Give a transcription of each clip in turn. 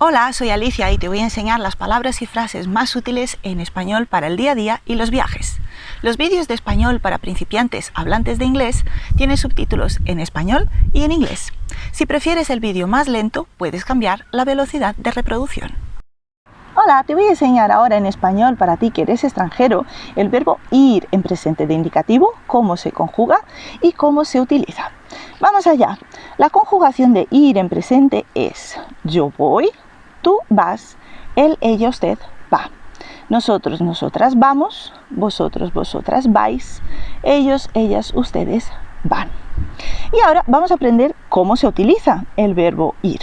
Hola, soy Alicia y te voy a enseñar las palabras y frases más útiles en español para el día a día y los viajes. Los vídeos de español para principiantes hablantes de inglés tienen subtítulos en español y en inglés. Si prefieres el vídeo más lento, puedes cambiar la velocidad de reproducción. Hola, te voy a enseñar ahora en español para ti que eres extranjero el verbo ir en presente de indicativo, cómo se conjuga y cómo se utiliza. Vamos allá. La conjugación de ir en presente es yo voy, tú vas, él, ella, usted va. Nosotros, nosotras vamos, vosotros, vosotras vais, ellos, ellas, ustedes van. Y ahora vamos a aprender cómo se utiliza el verbo ir.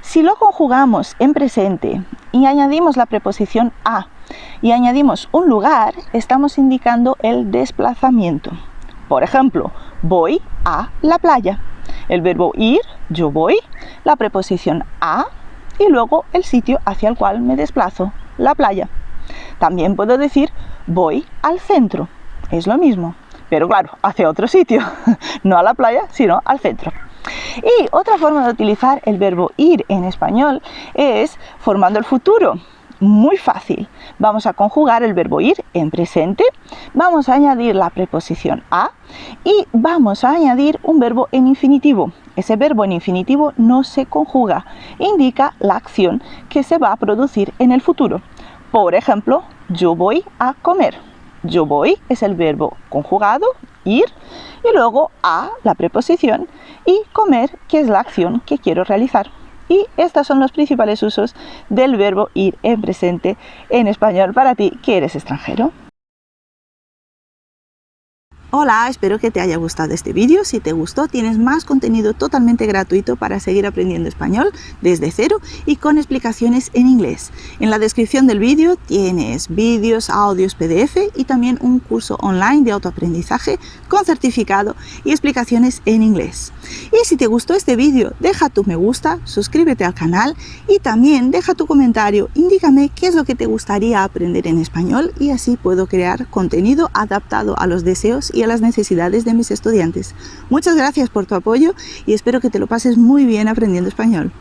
Si lo conjugamos en presente y añadimos la preposición a y añadimos un lugar, estamos indicando el desplazamiento. Por ejemplo, voy a la playa. El verbo ir, yo voy, la preposición a y luego el sitio hacia el cual me desplazo, la playa. También puedo decir voy al centro, es lo mismo, pero claro, hacia otro sitio, no a la playa, sino al centro. Y otra forma de utilizar el verbo ir en español es formando el futuro. Muy fácil. Vamos a conjugar el verbo ir en presente, vamos a añadir la preposición a y vamos a añadir un verbo en infinitivo. Ese verbo en infinitivo no se conjuga, indica la acción que se va a producir en el futuro. Por ejemplo, yo voy a comer. Yo voy es el verbo conjugado, ir, y luego a, la preposición, y comer, que es la acción que quiero realizar. Y estos son los principales usos del verbo ir en presente en español para ti que eres extranjero. Hola, espero que te haya gustado este vídeo. Si te gustó, tienes más contenido totalmente gratuito para seguir aprendiendo español desde cero y con explicaciones en inglés. En la descripción del vídeo tienes vídeos, audios, PDF y también un curso online de autoaprendizaje con certificado y explicaciones en inglés. Y si te gustó este vídeo, deja tu me gusta, suscríbete al canal y también deja tu comentario. Indícame qué es lo que te gustaría aprender en español y así puedo crear contenido adaptado a los deseos y a las necesidades de mis estudiantes. Muchas gracias por tu apoyo y espero que te lo pases muy bien aprendiendo español.